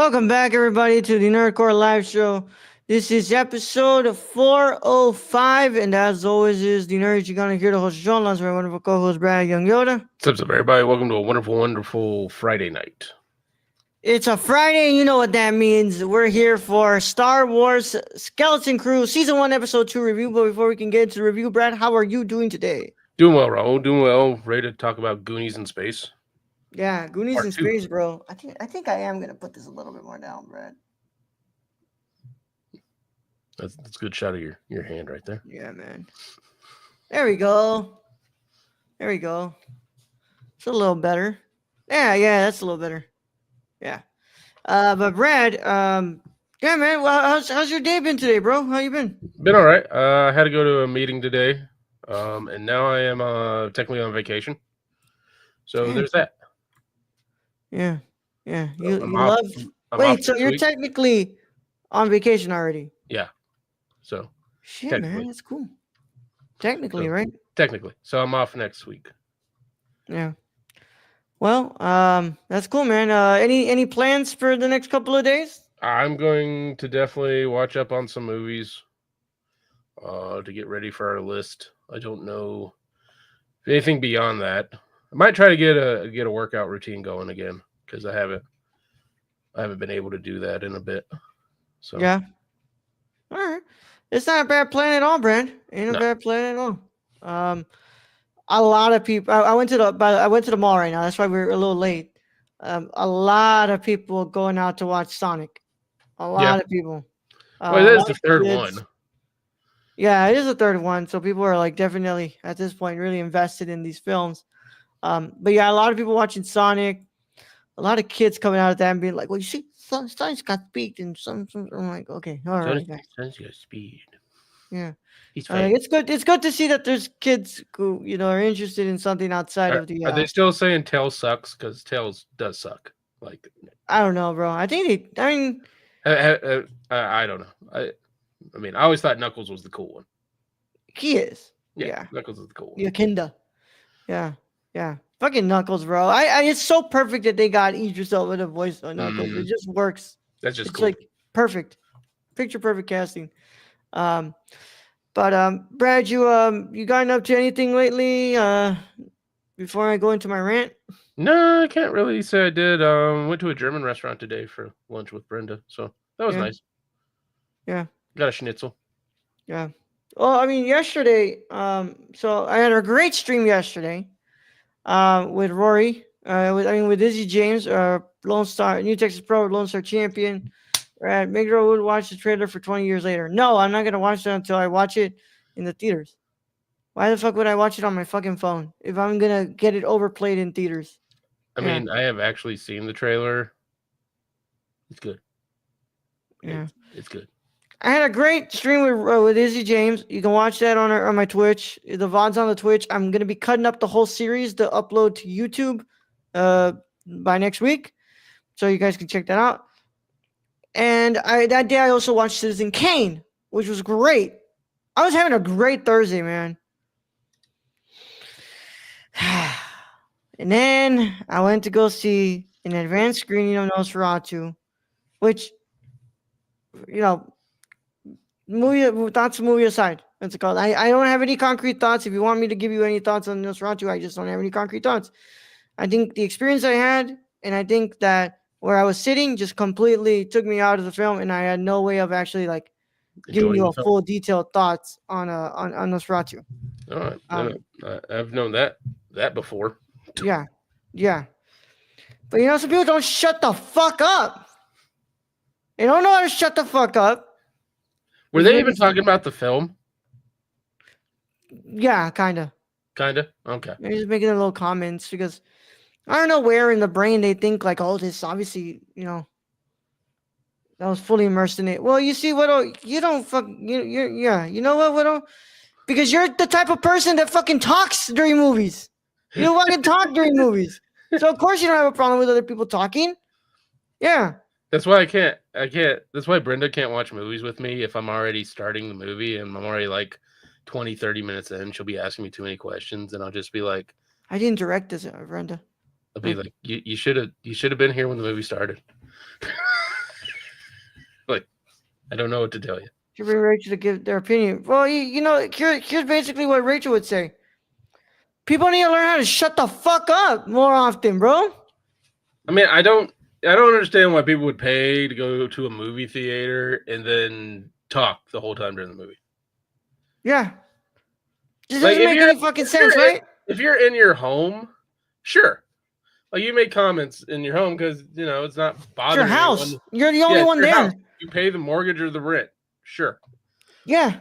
Welcome back, everybody, to the Nerdcore Live Show. This is episode 405, and as always, is the Nerds you're gonna hear the host John Lance, my wonderful co-host Brad Young Yoda. What's up, everybody? Welcome to a wonderful, wonderful Friday night. It's a Friday, and you know what that means. We're here for Star Wars Skeleton Crew Season 1, Episode 2 review. But before we can get into the review, Brad, how are you doing today? Doing well, Raul. Doing well. Ready to talk about Goonies in space. Yeah, Goonies Part in two. space, bro. I think I am gonna put this a little bit more down, Brad. That's a good shot of your hand right there. Yeah, man. There we go. There we go. It's a little better. Yeah, that's a little better. Yeah. But Brad, yeah, man. Well, how's your day been today, bro? How you been? Been all right. I had to go to a meeting today, and now I am technically on vacation. So Damn. there's that. Yeah. You I'm love. I'm Wait, off so this you're week. technically on vacation already? Yeah. So Shit, Technically. man, that's cool. Technically, So- right? technically, so I'm off next week. Yeah. Well, that's cool, man. Any plans for the next couple of days? I'm going to definitely watch up on some movies to get ready for our list. I don't know anything beyond that. I might try to get a workout routine going again because I haven't been able to do that in a bit. So Yeah. All right. It's not a bad plan at all, Brad. Ain't a No. bad plan at all. A lot of people. I went to the mall right now. That's why we're a little late. A lot of people going out to watch Sonic. A lot of people. Well, a it is lot the of third kids. one. Yeah, it is the third one. So people are like definitely at this point really invested in these films. But yeah, a lot of people watching Sonic. A lot of kids coming out of that and being like, "Well, you see, Sonic's got speed," and some. I'm like, "Okay, all right, guys." Son's got speed. Yeah. He's fast. It's good. It's good to see that there's kids who are interested in something outside of the. Are they still saying Tails sucks? Because Tails does suck. Like I don't know, bro. I think they. I mean, I don't know. I mean, I always thought Knuckles was the cool one. he is. Yeah, Yeah. Knuckles is the cool one. Yakinda. Yeah. Fucking Knuckles, bro. I it's so perfect that they got Idris Elba with a voice on Knuckles. It just works. That's just It's cool. like perfect, picture perfect casting. But Brad, you gotten up to anything lately? Before I go into my rant. No, I can't really say I did. Went to a German restaurant today for lunch with Brenda, so that was nice. Yeah. Got a schnitzel. Yeah. Well, I mean, yesterday, so I had a great stream yesterday, with Rory, with Izzy James, Lone Star, New Texas Pro, Lone Star champion. Right, make sure I would watch the trailer for 20 years later. No, I'm not gonna watch it until I watch it in the theaters. Why the fuck would I watch it on my fucking phone if I'm gonna get it overplayed in theaters? I mean, I have actually seen the trailer. It's good. Yeah, it's good. I had a great stream with Izzy James. You can watch that on my Twitch. The VOD's on the Twitch. I'm gonna be cutting up the whole series to upload to YouTube by next week, so you guys can check that out. And that day I also watched Citizen Kane, which was great. I was having a great Thursday, man. And then I went to go see an advanced screening of Nosferatu, which, movie aside, what's it called? I don't have any concrete thoughts. If you want me to give you any thoughts on Nosferatu, I just don't have any concrete thoughts. I think the experience I had, and I think that where I was sitting just completely took me out of the film, and I had no way of actually like giving you a full detailed thoughts on Nosferatu. All right. I've known that before. Yeah. But some people don't shut the fuck up. They don't know how to shut the fuck up. Were they even talking about the film? Yeah, kinda. Kinda? Okay. They're just making little comments because I don't know where in the brain they think like, oh, this obviously, that was fully immersed in it. Well, you see, Widow, you don't you know what, Widow? Because you're the type of person that fucking talks during movies. You don't fucking talk during movies. So of course you don't have a problem with other people talking. Yeah. That's why I can't. That's why Brenda can't watch movies with me if I'm already starting the movie and I'm already like 20, 30 minutes in. She'll be asking me too many questions and I'll just be like, I didn't direct this, Brenda. I'll be like, you should have been here when the movie started. I don't know what to tell you. Should bring Rachel to give their opinion. Well, here's basically what Rachel would say. People need to learn how to shut the fuck up more often, bro. I mean, I don't understand why people would pay to go to a movie theater and then talk the whole time during the movie. Yeah. Just Like doesn't make any fucking sense, right? if you're in your home, sure. Like you make comments in your home because it's not It's your bothering house. anyone. You're the only Yeah, it's one your there. house. You pay the mortgage or the rent. Sure. Yeah.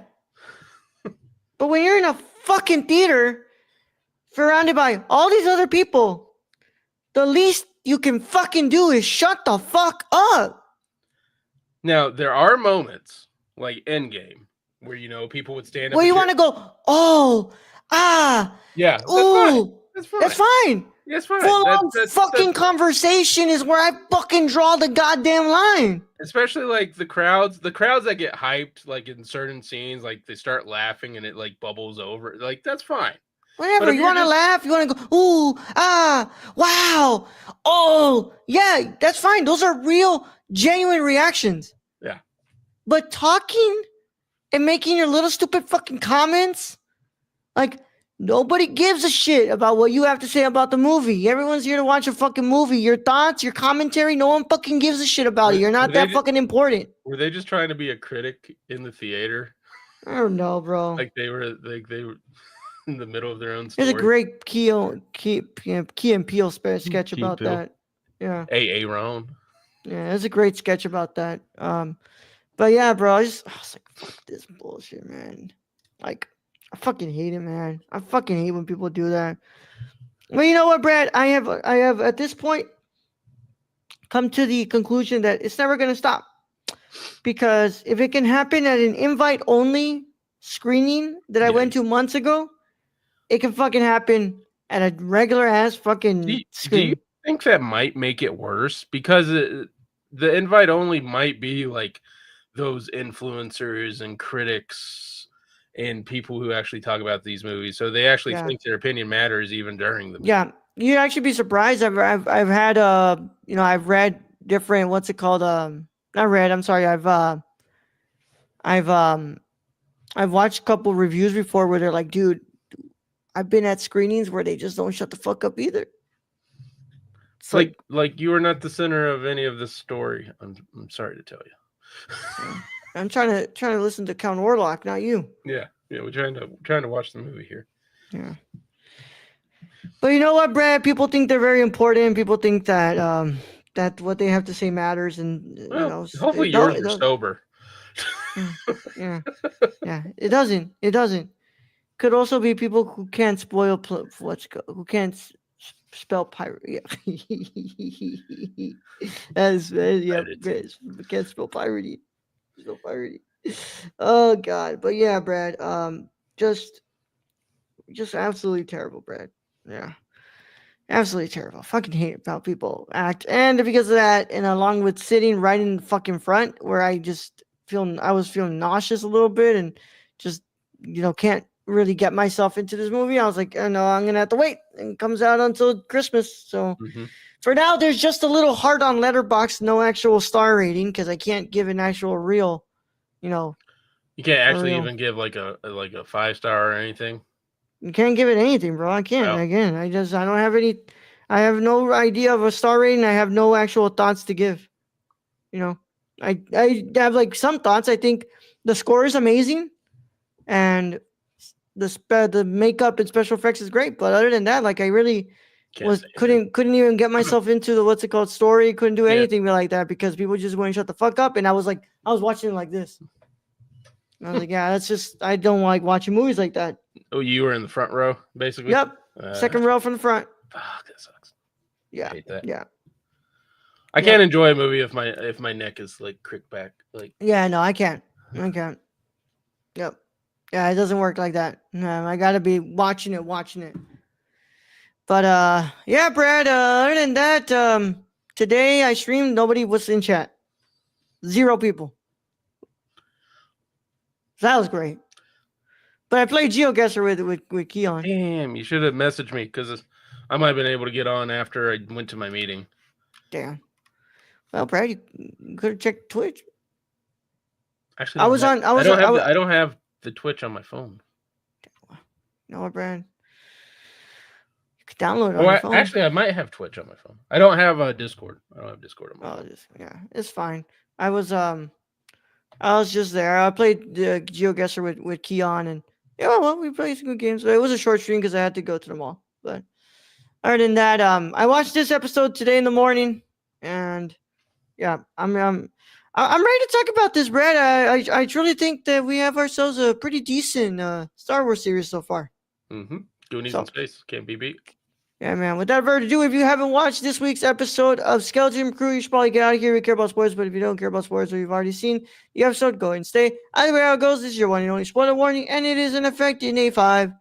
But when you're in a fucking theater surrounded by all these other people, the least you can fucking do is shut the fuck up. Now there are moments like Endgame where people would stand up. Where you want to go, oh, ah, yeah, that's ooh, fine. That's fine. That's fine. Yeah, it's fine. Full on fucking conversation is where I fucking draw the goddamn line. Especially like the crowds that get hyped, like in certain scenes, like they start laughing and it like bubbles over. Like that's fine. Whatever, you want to laugh, you want to go, ooh, ah, wow, oh, yeah, that's fine. Those are real, genuine reactions. Yeah. But talking and making your little stupid fucking comments, like, nobody gives a shit about what you have to say about the movie. Everyone's here to watch a fucking movie. Your thoughts, your commentary, no one fucking gives a shit about it. You're not that fucking important. Were they just trying to be a critic in the theater? I don't know, bro. Like they were in the middle of their own story. There's a great Key and Peele sketch about that. Yeah. Aaron. Yeah, there's a great sketch about that. But yeah, bro, I was like, fuck this bullshit, man. Like, I fucking hate it, man. I fucking hate when people do that. Well, you know what, Brad? I have at this point come to the conclusion that it's never gonna stop. Because if it can happen at an invite only screening that I went to months ago, it can fucking happen at a regular ass fucking screen. Do you think that might make it worse? Because the invite only might be like those influencers and critics and people who actually talk about these movies, so they actually think their opinion matters even during the movie. Yeah, you'd actually be surprised. I've had I've read different, what's it called, not read, I'm sorry, I've watched a couple reviews before where they're like, dude, I've been at screenings where they just don't shut the fuck up either. It's like you are not the center of any of this story. I'm sorry to tell you. I'm trying to listen to Count Orlok, not you. Yeah, we're trying to watch the movie here. Yeah. But you know what, Brad? People think they're very important. People think that that what they have to say matters, and hopefully yours are sober. Yeah. It doesn't. Could also be people who can't spoil who can't spell pirate. Yeah. Can't spell pirate. Oh God. But yeah, Brad. Just absolutely terrible, Brad. Yeah. Absolutely terrible. Fucking hate how people act. And because of that, and along with sitting right in the fucking front where I was feeling nauseous a little bit and just, can't really get myself into this movie. I was like, oh, no, I'm going to have to wait. And it comes out until Christmas. So for now, there's just a little heart on Letterboxd, no actual star rating because I can't give an actual real, You can't actually even give like a 5-star or anything. You can't give it anything, bro. I can't. No. Again, I don't have any. I have no idea of a star rating. I have no actual thoughts to give. I have like some thoughts. I think the score is amazing, and the makeup and special effects is great. But other than that, like I really couldn't even get myself into the what's it called story. Couldn't do anything like that because people just wouldn't shut the fuck up. And I was watching it like this. And I was like, yeah, that's just I don't like watching movies like that. Oh, you were in the front row, basically? Yep. Second row from the front. Fuck, that sucks. Yeah. I hate that. Yeah. I can't enjoy a movie if my neck is like cricked back. Like yeah, no, I can't. Yep. Yeah, it doesn't work like that. No, I gotta be watching it. But yeah, Brad, other than that, today I streamed, nobody was in chat. 0 people. So that was great. But I played GeoGuessr with Keon. Damn, you should have messaged me because I might have been able to get on after I went to my meeting. Damn. Well, Brad, you could have checked Twitch. Actually, I was on. I was. I don't have the Twitch on my phone. You know what, Brad? You could download it Oh, on your phone. I might have Twitch on my phone. I don't have Discord. I don't have Discord on my phone. Yeah, it's fine. I was just there. I played the GeoGuessr with Keon, and yeah, well, we played some good games. It was a short stream because I had to go to the mall. But other than that, I watched this episode today in the morning, and yeah, I'm ready to talk about this, Brad. I truly think that we have ourselves a pretty decent Star Wars series so far. Mm-hmm. Goonies So, in space can't be beat. yeah, man. Without further ado, if you haven't watched this week's episode of Skeleton Crew, you should probably get out of here. We care about sports, but if you don't care about sports or you've already seen the episode, go ahead and stay. Either way, how it goes, this is your one and only spoiler warning, and it is in effect in a 5,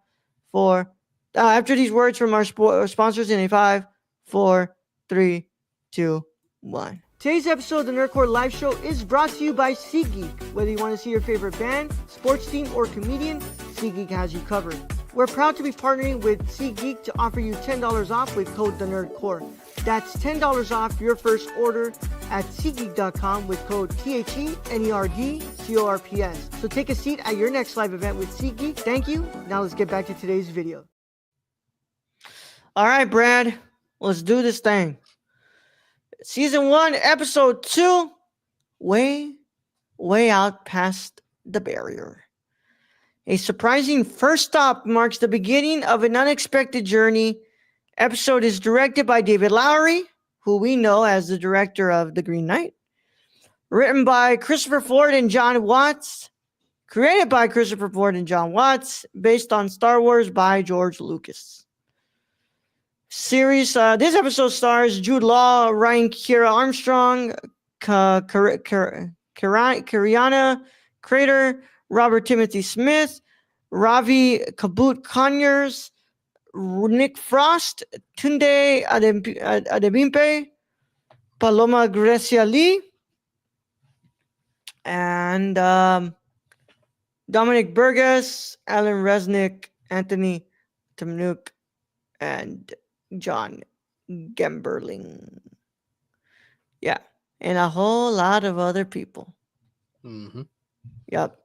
4. After these words from our sponsors in a 5, 4, 3, 2, 1. Today's episode of the Nerdcore Live Show is brought to you by SeatGeek. Whether you want to see your favorite band, sports team, or comedian, SeatGeek has you covered. We're proud to be partnering with SeatGeek to offer you $10 off with code TheNerdCore. That's $10 off your first order at SeatGeek.com with code THENERDCORPS. So take a seat at your next live event with SeatGeek. Thank you. Now let's get back to today's video. All right, Brad, let's do this thing. Season 1, Episode 2, way out past the barrier. A surprising first stop marks the beginning of an unexpected journey. Episode is directed by David Lowery, who we know as the director of The Green Knight. Written by Christopher Ford and John Watts. Created by Christopher Ford and John Watts. Based on Star Wars by George Lucas. Series. This episode stars Jude Law, Ryan Kiera Armstrong, Kariana Crater, Robert Timothy Smith, Ravi Kabut Conyers, Nick Frost, Tunde Adebimpe, Paloma Grecia Lee, and Dominic Burgess, Alan Resnick, Anthony Tamnuk, and John Gemberling. Yeah, and a whole lot of other people. Mm-hmm. Yep.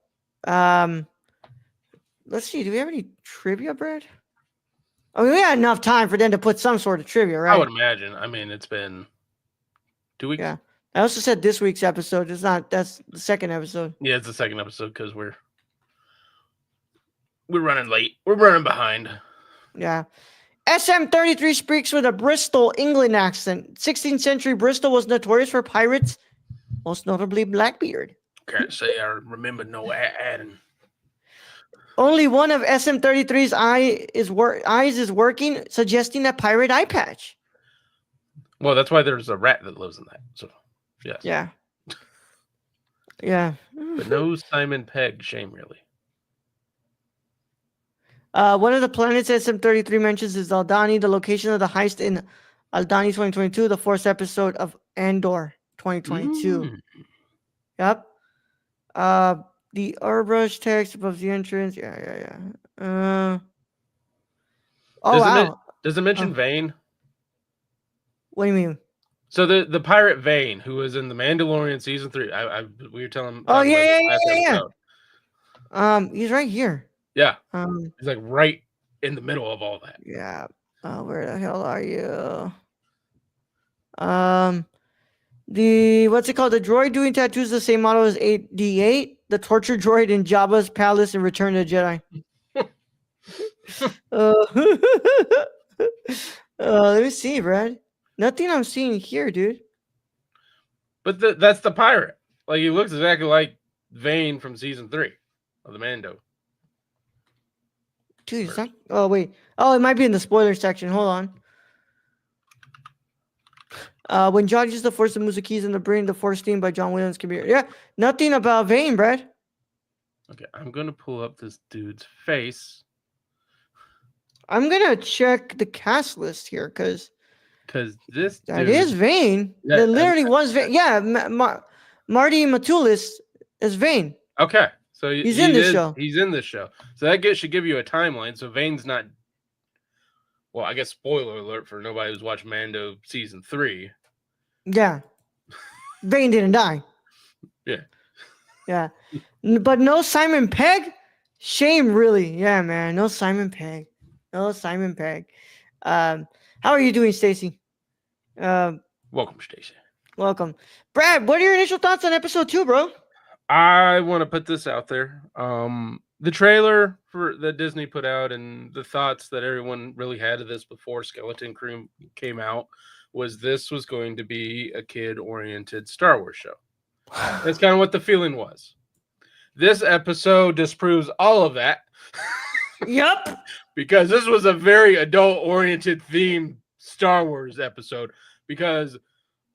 Let's see. Do we have any trivia, Brad? I mean, we had enough time for them to put some sort of trivia, right? I would imagine. I mean, it's been 2 weeks. Yeah. I also said this week's episode. It's not. That's the second episode. Yeah, it's the second episode because we're running late. We're running behind. Yeah. SM33 speaks with a Bristol, England accent. 16th century Bristol was notorious for pirates, most notably Blackbeard. Can't say I remember no adding. Only one of SM33's eyes is working, suggesting a pirate eye patch. Well, that's why there's a rat that lives in that. So, yes. Yeah. Yeah. But no Simon Pegg, shame really. One of the planets SM33 mentions is Aldani, the location of the heist in Aldani 2022, the fourth episode of Andor 2022. Yep. The airbrush text above the entrance. Yeah. Does it mention Vane? What do you mean? So the pirate Vane, who was in the Mandalorian season 3, we were telling. Oh yeah. He's right here. Yeah. He's like right in the middle of all that. Yeah. Where the hell are you? What's it called? The droid doing tattoos the same model as 8D8, the torture droid in Jabba's palace in Return of the Jedi. Let me see, Brad. Nothing I'm seeing here, dude. But that's the pirate. Like, he looks exactly like Vane from season 3 of the Mando. Dude, it's not. Oh wait. Oh, it might be in the spoiler section. Hold on. When John uses the Force to move the keys in the brain, the Force theme by John Williams can be. Yeah, nothing about Vane, Brad. Okay, I'm gonna pull up this dude's face. I'm gonna check the cast list here because this that is Vane. Yeah, that literally was Vane. Yeah, Marty Matulis is Vane. Okay, so he's in this show. He's in this show, so that should give you a timeline. So Vane's not. Well, I guess spoiler alert for nobody who's watched Mando season 3. Yeah, Vane didn't die. Yeah. Yeah. But no Simon Pegg? Shame, really. Yeah, man. No Simon Pegg. No Simon Pegg. Um, how are you doing, Stacy? Um, Welcome, Stacy. welcome. Brad, what are your initial thoughts on episode 2, bro? I want to put this out there. The trailer for that Disney put out and the thoughts that everyone really had of this before Skeleton Crew came out was this was going to be a kid-oriented Star Wars show. That's kind of what the feeling was. This episode disproves all of that Yup. because this was a very adult-oriented themed Star Wars episode. Because,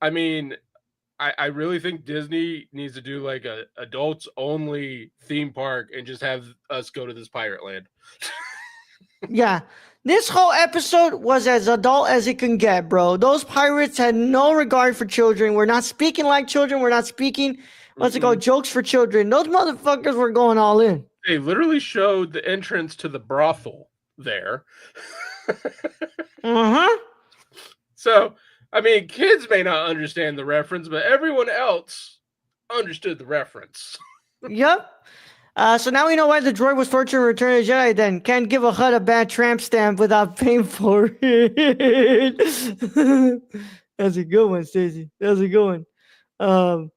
I mean, I really think Disney needs to do like a adults only theme park and just have us go to this pirate land. Yeah. This whole episode was as adult as it can get, bro. Those pirates had no regard for children. We're not speaking like children. We're not speaking, what's it called, jokes for children. Those motherfuckers were going all in. They literally showed the entrance to the brothel there. Uh-huh. So, I mean, kids may not understand the reference, but everyone else understood the reference. Yep. So now we know why the droid was tortured in Return of the Jedi then. Can't give a HUD a bad tramp stamp without paying for it. That's a good one, Stacey. That's a good one.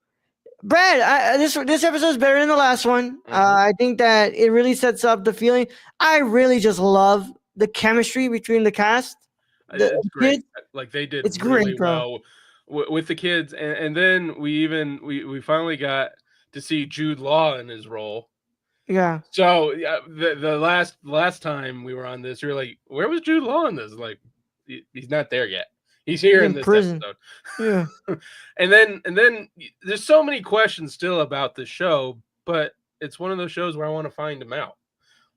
Brad, this episode is better than the last one. I think that it really sets up the feeling. I really just love the chemistry between the cast. It's great. Kids. Like they did It's really great, bro. well with the kids, and then we finally got to see Jude Law in his role. Yeah. So the last time we were on this, we were like, where was Jude Law in this? Like, he's not there yet. He's here He's in in this prison. episode. Yeah. and then there's so many questions still about the show, but it's one of those shows where I want to find them out.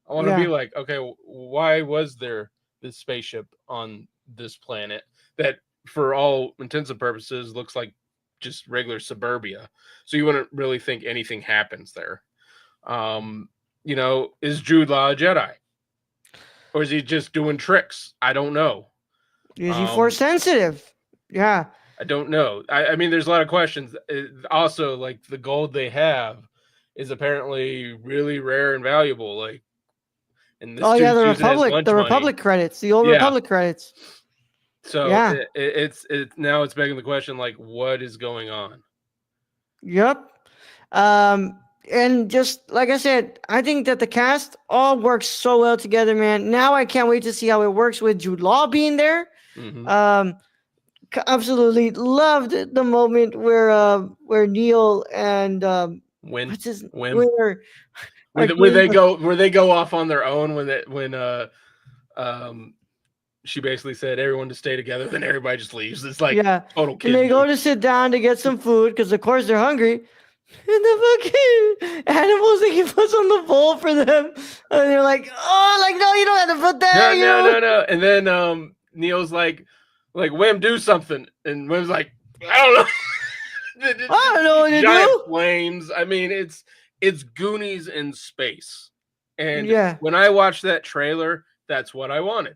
I want to be like, okay, why was there this spaceship on this planet that, for all intents and purposes, looks like just regular suburbia? So you wouldn't really think anything happens there. Is Jude Law a Jedi? Or is he just doing tricks? I don't know. Is he force sensitive? Yeah. I don't know. I mean, there's a lot of questions. Also, like, the gold they have is apparently really rare and valuable. Like, and this the Republic credits, the old Republic credits. So yeah, it's now it's begging the question, like, what is going on? Yep. And just like I said, I think that the cast all works so well together, man. Now I can't wait to see how it works with Jude Law being there. Absolutely loved the moment where Neil and Win what's his Win where they go off on their own when she basically said everyone to stay together, then everybody just leaves. It's like total kid. And they go to sit down to get some food because of course they're hungry. And the fucking animals that he puts on the bowl for them, and they're like, "Oh, like no, you don't have to put that." No. And then Neil's like, Wim, do something, and Wim's like, I don't know. I don't know what to do. Flames. I mean, it's Goonies in space, and yeah, when I watched that trailer, that's what I wanted.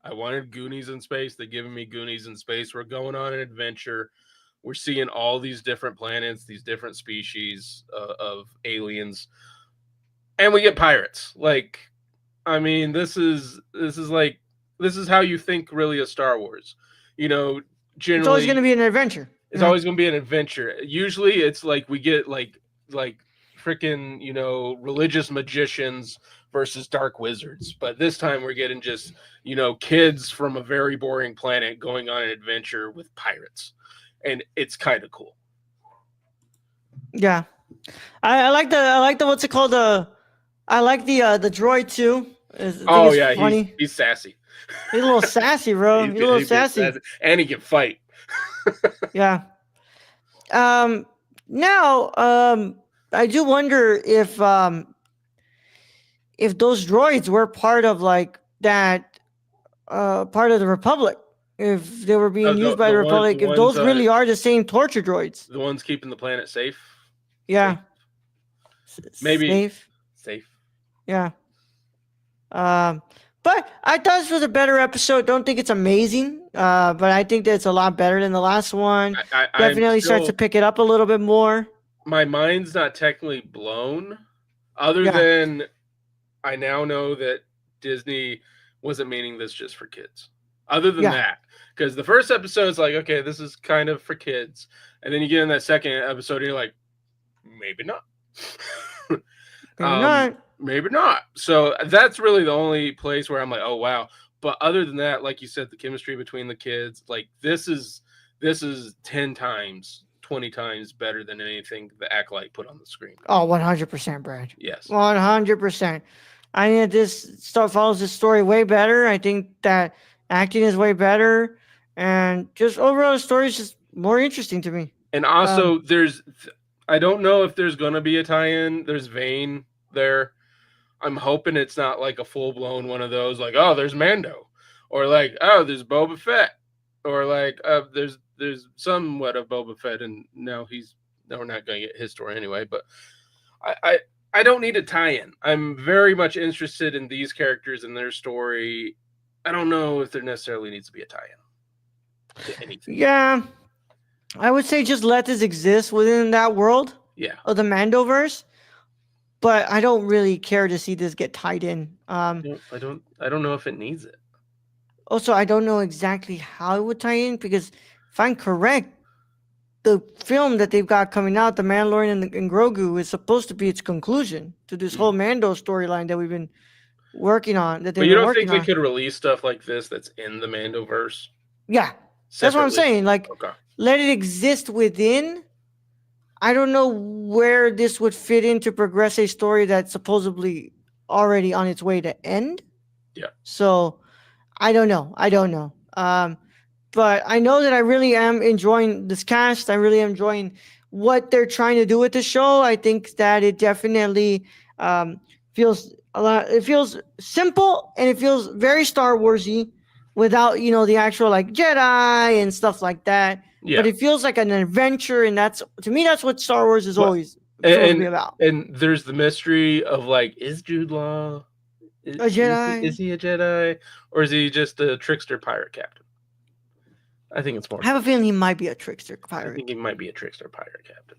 I wanted Goonies in space. They're giving me Goonies in space. We're going on an adventure. We're seeing all these different planets, these different species of aliens, and we get pirates. Like, I mean, this is how you think really of Star Wars. Generally, it's always going to be an adventure. It's always going to be an adventure. Usually, it's like we get like freaking religious magicians versus dark wizards, but this time we're getting just kids from a very boring planet going on an adventure with pirates. And it's kind of cool. Yeah, I like the what's it called? I like the droid too. Funny. He's sassy. He's a little sassy, bro. He's a little sassy, and he can fight. yeah. Now, I do wonder if those droids were part of like that, part of the Republic. If they were being used by the Republic, if those really are the same torture droids. The ones keeping the planet safe? Yeah. Maybe. Safe. Yeah. But I thought this was a better episode. Don't think it's amazing, but I think that it's a lot better than the last one. Definitely starts to pick it up a little bit more. my mind's not technically blown, other Yeah, than I now know that Disney wasn't meaning this just for kids. Other than yeah, that, because the first episode is like, okay, this is kind of for kids, and then you get in that second episode, and you're like, maybe not. maybe not. Maybe not. So that's really the only place where I'm like, oh wow. But other than that, like you said, the chemistry between the kids, like this is 10 times, 20 times better than anything the Acolyte put on the screen. Oh, 100%, Brad. Yes. 100%. I think that this stuff follows the story way better. I think that acting is way better, and just overall, the story is just more interesting to me. And Um, also, I don't know if there's gonna be a tie-in. There's Vane there. I'm hoping it's not like a full blown one of those, like, oh, there's Mando, or like, oh, there's Boba Fett, or like, there's somewhat of Boba Fett, and no, we're not gonna get his story anyway. But I, I I don't need a tie-in. I'm very much interested in these characters and their story. I don't know if there necessarily needs to be a tie-in to anything. yeah, I would say just let this exist within that world Yeah. of the Mandoverse, but I don't really care to see this get tied in. I don't know if it needs it. Also, I don't know exactly how it would tie in because if I'm correct, the film that they've got coming out, The Mandalorian and Grogu, is supposed to be its conclusion to this whole Mando storyline that we've been working on, that But they've you been don't think working they on. could release stuff like this that's in the Mandoverse Yeah, that's what I'm separately? saying. Like, Okay. let it exist within. I don't know where this would fit in to progress a story that's supposedly already on its way to end. Yeah. So I don't know. I don't know. But I know that I really am enjoying this cast. I really am enjoying what they're trying to do with the show. I think that it definitely um, feels a lot. It feels simple and it feels very Star Warsy, without the actual like Jedi and stuff like that. But Yeah. it feels like an adventure, and that's to me that's what Star Wars is Well, always supposed to be and about. and there's the mystery of like, is Jude Law A is Jedi. he a Jedi, or is he just a trickster pirate captain? I think it's more I have a trickster. feeling he might be a trickster I pirate. think he might be a trickster pirate captain.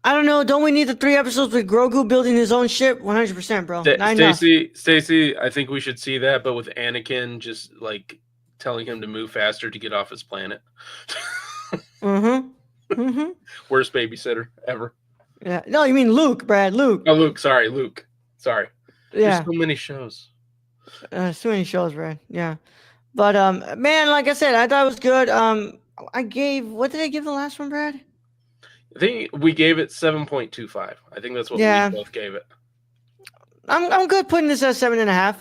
I don't know. Don't we need the 3 episodes with Grogu building his own ship? 100%, bro. Not enough. Stacy, I think we should see that, but with Anakin just like telling him to move faster to get off his planet. Mm-hmm. Mm-hmm. Worst babysitter ever. Yeah. No, you mean Luke, Brad. Luke. Oh, Luke. Sorry, Luke. Sorry. There's Yeah. so many shows. Too many shows, Brad. Yeah. But man, like I said, I thought it was good. I gave what did I give the last one, Brad? I think we gave it 7.25. I think that's what we Yeah. both gave it. I'm good putting this at 7.5.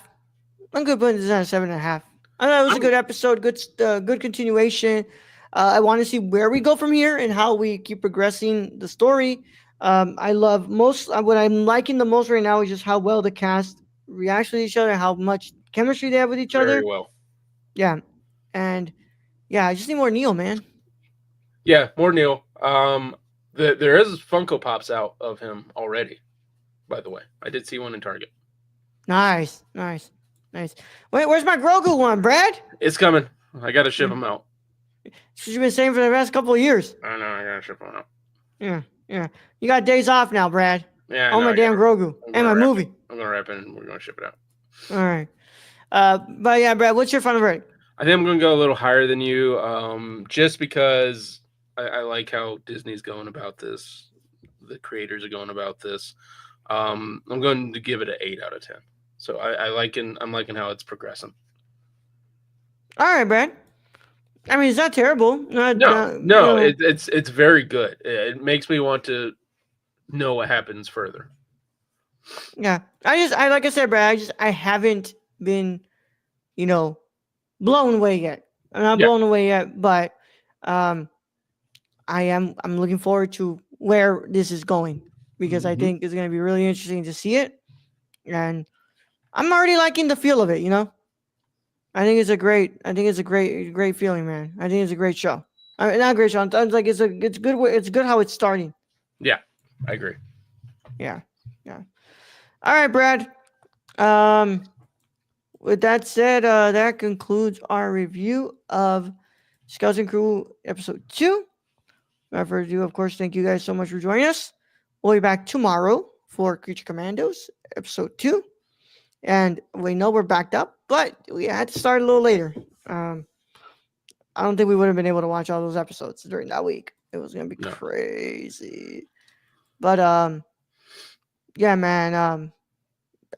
I'm good putting this at 7.5. I thought it was a I'm, good episode, good continuation. I want to see where we go from here and how we keep progressing the story. I love most what I'm liking the most right now is just how well the cast reacts with each other, how much chemistry they have with each very other. well. Yeah, and yeah, I just need more Neil, man. Yeah, more Neil. There is Funko Pops out of him already. By the way, I did see one in Target. Nice, nice, nice. Wait, where's my Grogu one, Brad? It's coming. I got to ship them out. That's what you've been saying for the past couple of years. I know. I got to ship them out. Yeah, yeah. You got days off now, Brad. Yeah, I Oh know. my damn Grogu and my movie. I'm gonna wrap it and we're gonna ship it out. All right. But yeah, Brad, what's your final verdict? I think I'm gonna go a little higher than you, just because I like how Disney's going about this. The creators are going about this. I'm going to give it an 8 out of 10. So I'm liking how it's progressing. All right, Brad. I mean, it's not terrible. No, it's very good. It makes me want to know what happens further. Yeah. I like I said, Brad. I haven't been, blown away yet. I'm not Yeah. blown away yet, but um, I'm looking forward to where this is going because I Mhm. think it's going to be really interesting to see it, and I'm already liking the feel of it. I think it's a great feeling, man. I think it's a great show. I mean, not a great show. It's like it's good. It's good how it's starting. Yeah, I agree. Yeah, yeah. All right, Brad. Um, with that said, that concludes our review of Scouts and Crew episode 2. Without further ado, of course, thank you guys so much for joining us. We'll be back tomorrow for Creature Commandos, episode 2. And we know we're backed up, but we had to start a little later. I don't think we would have been able to watch all those episodes during that week. It was gonna be crazy. But yeah, man.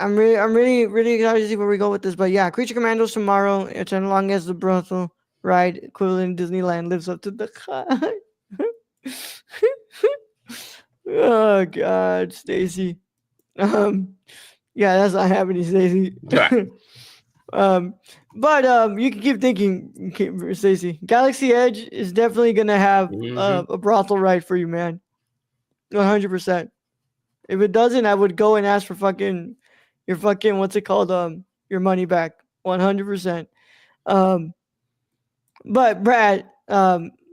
I'm really excited to see where we go with this. But yeah, Creature Commandos tomorrow. It's as long as the brothel ride equivalent Disneyland lives up to the hype. Oh God, Stacy. Yeah, that's not happening, Stacy. You can keep thinking, Stacy. Galaxy Edge is definitely gonna have a brothel ride for you, man. 100%. If it doesn't, I would go and ask for your fucking what's it called? Your money back. 100%. But Brad,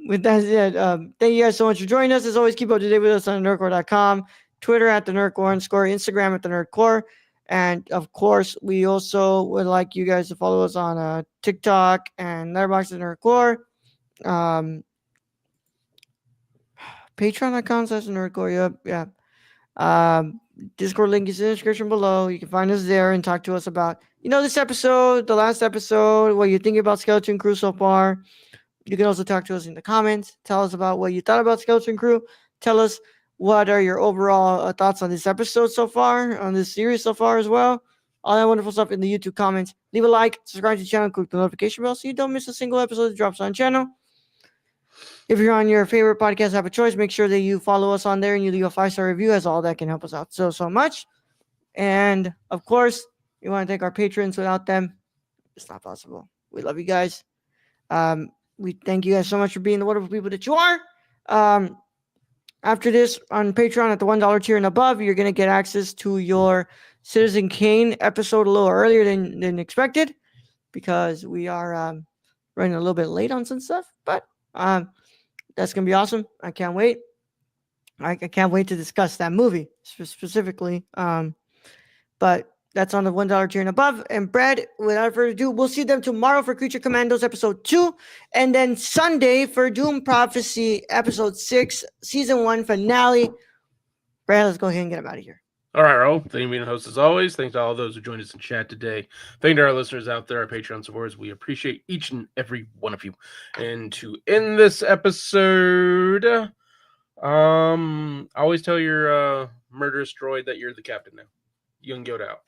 with that said, thank you guys so much for joining us. As always, keep up to date with us on nerdcore.com, Twitter at the Nerdcore _, Instagram at the Nerdcore. And of course, we also would like you guys to follow us on TikTok and Letterboxd at Nerdcore. Patreon.com/Nerdcore. Yep. Yeah. Discord link is in the description below. You can find us there and talk to us about, this episode, the last episode, what you're thinking about Skeleton Crew so far. You can also talk to us in the comments. Tell us about what you thought about Skeleton Crew. Tell us what are your overall thoughts on this episode so far, on this series so far as well. All that wonderful stuff in the YouTube comments. Leave a like, subscribe to the channel, click the notification bell so you don't miss a single episode that drops on the channel. If you're on your favorite podcast app of choice, make sure that you follow us on there and you leave a 5-star review, as all that can help us out so much. And of course, we want to thank our patrons. Without them, it's not possible. We love you guys. We thank you guys so much for being the wonderful people that you are. After this, on Patreon at the $1 tier and above, you're going to get access to your Citizen Kane episode a little earlier than expected, because we are running a little bit late on some stuff. But that's going to be awesome. I can't wait. I can't wait to discuss that movie specifically. But that's on the $1 tier and above. And Brad, without further ado, we'll see them tomorrow for Creature Commandos episode 2. And then Sunday for Doom Prophecy episode 6, season 1 finale. Brad, let's go ahead and get him out of here. All right, Raul. Thank you for being the host as always. Thanks to all those who joined us in chat today. Thank you to our listeners out there, our Patreon supporters. We appreciate each and every one of you. And to end this episode, always tell your murderous droid that you're the captain now. Young Yoda out.